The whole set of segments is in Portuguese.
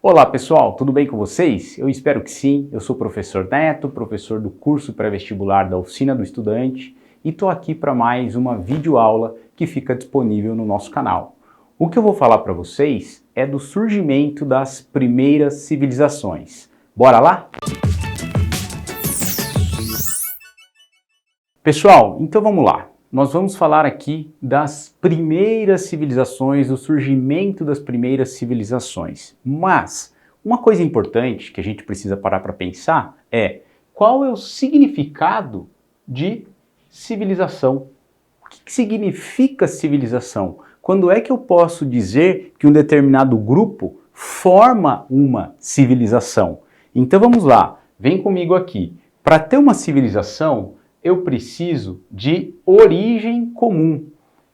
Olá pessoal, tudo bem com vocês? Eu espero que sim. Eu sou o professor Neto, professor do curso pré-vestibular da Oficina do Estudante e estou aqui para mais uma videoaula que fica disponível no nosso canal. O que eu vou falar para vocês é do surgimento das primeiras civilizações. Bora lá? Pessoal, então vamos lá. Nós vamos falar aqui das primeiras civilizações, do surgimento das primeiras civilizações. Mas uma coisa importante que a gente precisa parar para pensar é qual é o significado de civilização? O que significa civilização? Quando é que eu posso dizer que um determinado grupo forma uma civilização? Então vamos lá, vem comigo aqui. Para ter uma civilização, eu preciso de origem comum.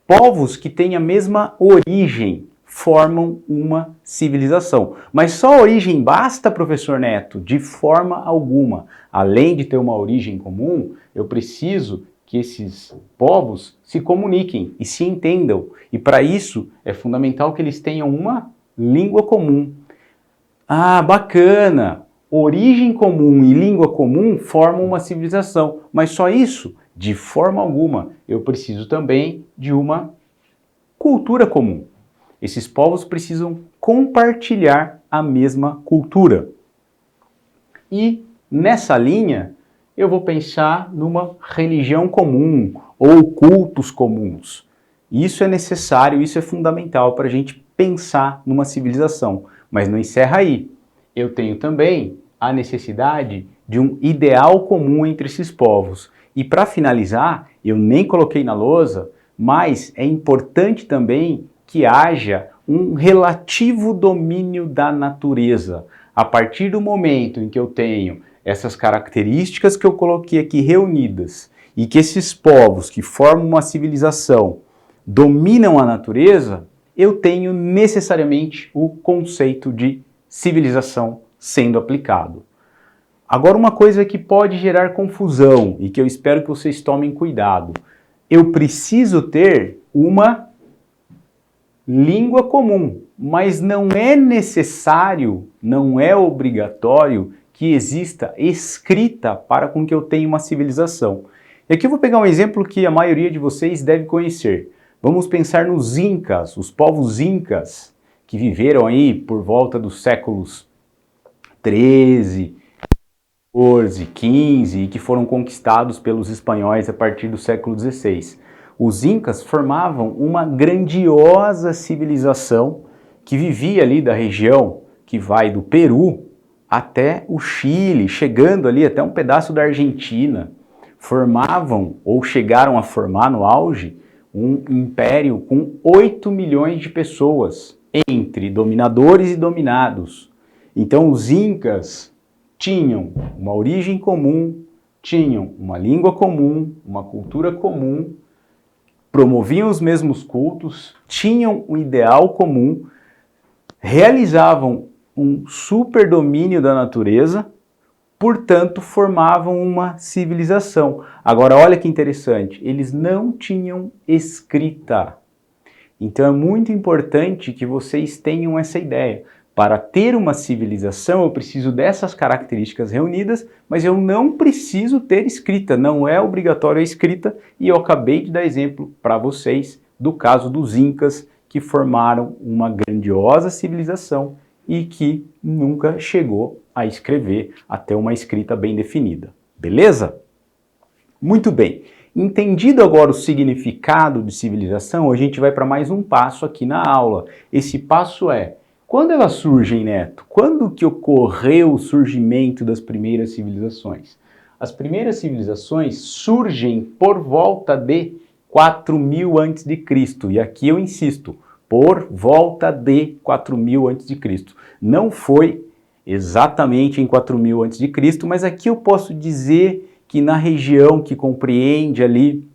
Povos que têm a mesma origem formam uma civilização. Mas só a origem basta, professor Neto? De forma alguma. Além de ter uma origem comum, eu preciso que esses povos se comuniquem e se entendam. E para isso é fundamental que eles tenham uma língua comum. Ah, bacana! Origem comum e língua comum formam uma civilização, mas só isso? De forma alguma. Eu preciso também de uma cultura comum. Esses povos precisam compartilhar a mesma cultura. E nessa linha, eu vou pensar numa religião comum ou cultos comuns. Isso é necessário, isso é fundamental para a gente pensar numa civilização. Mas não encerra aí. Eu tenho também a necessidade de um ideal comum entre esses povos. E para finalizar, eu nem coloquei na lousa, mas é importante também que haja um relativo domínio da natureza. A partir do momento em que eu tenho essas características que eu coloquei aqui reunidas e que esses povos que formam uma civilização dominam a natureza, eu tenho necessariamente o conceito de civilização sendo aplicado. Agora, uma coisa que pode gerar confusão e que eu espero que vocês tomem cuidado. Eu preciso ter uma língua comum, mas não é necessário, não é obrigatório que exista escrita para com que eu tenha uma civilização. E aqui eu vou pegar um exemplo que a maioria de vocês deve conhecer. Vamos pensar nos Incas, os povos Incas, que viveram aí por volta dos séculos 13, 14, 15 e que foram conquistados pelos espanhóis a partir do século 16. Os Incas formavam uma grandiosa civilização que vivia ali da região que vai do Peru até o Chile, chegando ali até um pedaço da Argentina. Formavam ou chegaram a formar no auge um império com 8 milhões de pessoas, entre dominadores e dominados. Então os Incas tinham uma origem comum, tinham uma língua comum, uma cultura comum, promoviam os mesmos cultos, tinham um ideal comum, realizavam um super domínio da natureza, portanto formavam uma civilização. Agora olha que interessante, eles não tinham escrita. Então é muito importante que vocês tenham essa ideia. Para ter uma civilização, eu preciso dessas características reunidas, mas eu não preciso ter escrita, não é obrigatório a escrita, e eu acabei de dar exemplo para vocês do caso dos Incas, que formaram uma grandiosa civilização e que nunca chegou a escrever até uma escrita bem definida. Beleza? Muito bem. Entendido agora o significado de civilização, a gente vai para mais um passo aqui na aula. Esse passo é: quando elas surgem, Neto? Quando que ocorreu o surgimento das primeiras civilizações? As primeiras civilizações surgem por volta de 4000 a.C. E aqui eu insisto, por volta de 4000 a.C. Não foi exatamente em 4000 a.C., mas aqui eu posso dizer que na região que compreende ali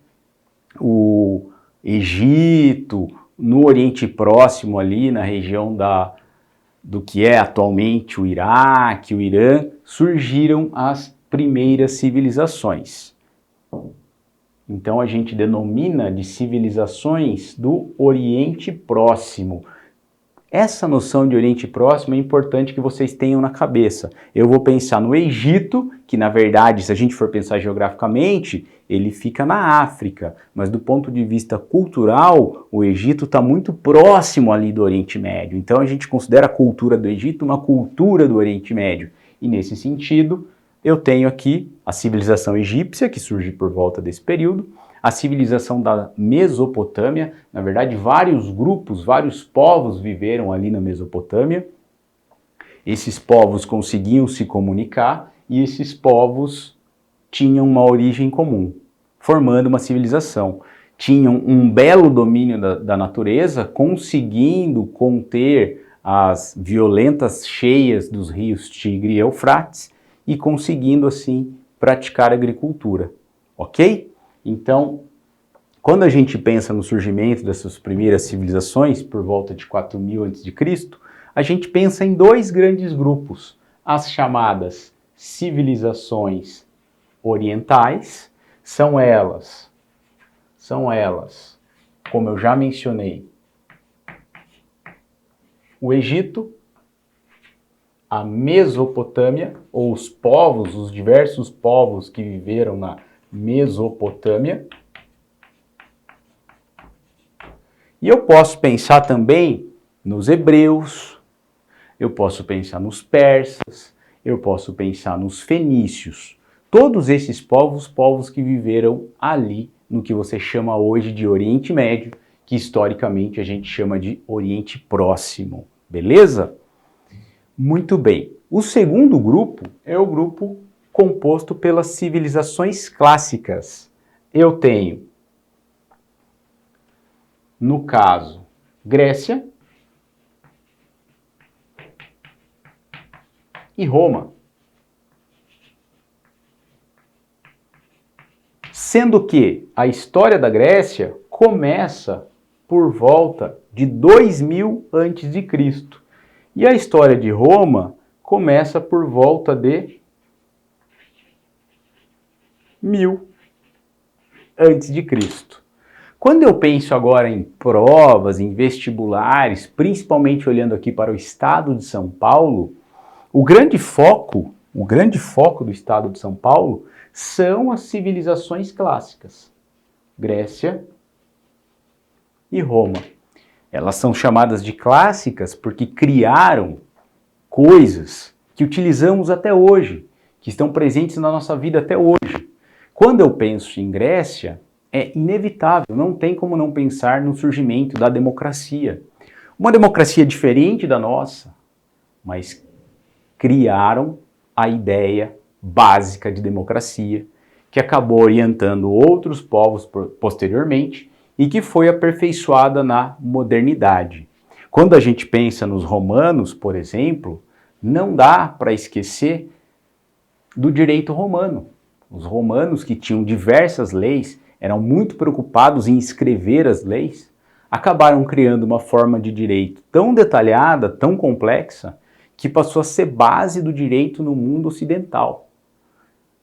o Egito, no Oriente Próximo ali, na região do que é atualmente o Iraque, o Irã, surgiram as primeiras civilizações. Então a gente denomina de civilizações do Oriente Próximo. Essa noção de Oriente Próximo é importante que vocês tenham na cabeça. Eu vou pensar no Egito, que na verdade, se a gente for pensar geograficamente, ele fica na África, mas do ponto de vista cultural, o Egito está muito próximo ali do Oriente Médio. Então a gente considera a cultura do Egito uma cultura do Oriente Médio. E nesse sentido, eu tenho aqui a civilização egípcia, que surge por volta desse período, a civilização da Mesopotâmia, na verdade vários grupos, vários povos viveram ali na Mesopotâmia. Esses povos conseguiam se comunicar e esses povos tinham uma origem comum, formando uma civilização. Tinham um belo domínio da natureza, conseguindo conter as violentas cheias dos rios Tigre e Eufrates e conseguindo assim praticar agricultura, ok? Então, quando a gente pensa no surgimento dessas primeiras civilizações, por volta de 4000 a.C., a gente pensa em dois grandes grupos, as chamadas civilizações orientais, são elas, como eu já mencionei, o Egito, a Mesopotâmia, ou os povos, os diversos povos que viveram na Mesopotâmia. E eu posso pensar também nos hebreus, eu posso pensar nos persas, eu posso pensar nos fenícios. Todos esses povos que viveram ali no que você chama hoje de Oriente Médio, que historicamente a gente chama de Oriente Próximo, beleza? Muito bem. O segundo grupo é o grupo composto pelas civilizações clássicas. Eu tenho, no caso, Grécia e Roma. Sendo que a história da Grécia começa por volta de 2000 a.C. e a história de Roma começa por volta de 1000 a.C. Quando eu penso agora em provas, em vestibulares, principalmente olhando aqui para o estado de São Paulo, o grande foco do estado de São Paulo são as civilizações clássicas, Grécia e Roma. Elas são chamadas de clássicas porque criaram coisas que utilizamos até hoje, que estão presentes na nossa vida até hoje. Quando eu penso em Grécia, é inevitável, não tem como não pensar no surgimento da democracia. Uma democracia diferente da nossa, mas criaram a ideia básica de democracia, que acabou orientando outros povos posteriormente e que foi aperfeiçoada na modernidade. Quando a gente pensa nos romanos, por exemplo, não dá para esquecer do direito romano. Os romanos, que tinham diversas leis, eram muito preocupados em escrever as leis, acabaram criando uma forma de direito tão detalhada, tão complexa, que passou a ser base do direito no mundo ocidental.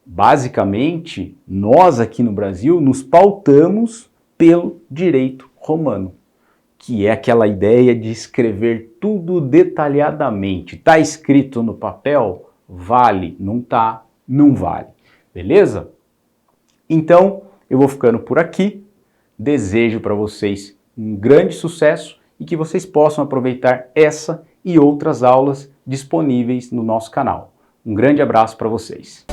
Basicamente, nós aqui no Brasil nos pautamos pelo direito romano, que é aquela ideia de escrever tudo detalhadamente. Está escrito no papel? Vale. Não está? Não vale. Beleza? Então, eu vou ficando por aqui. Desejo para vocês um grande sucesso e que vocês possam aproveitar essa e outras aulas disponíveis no nosso canal. Um grande abraço para vocês.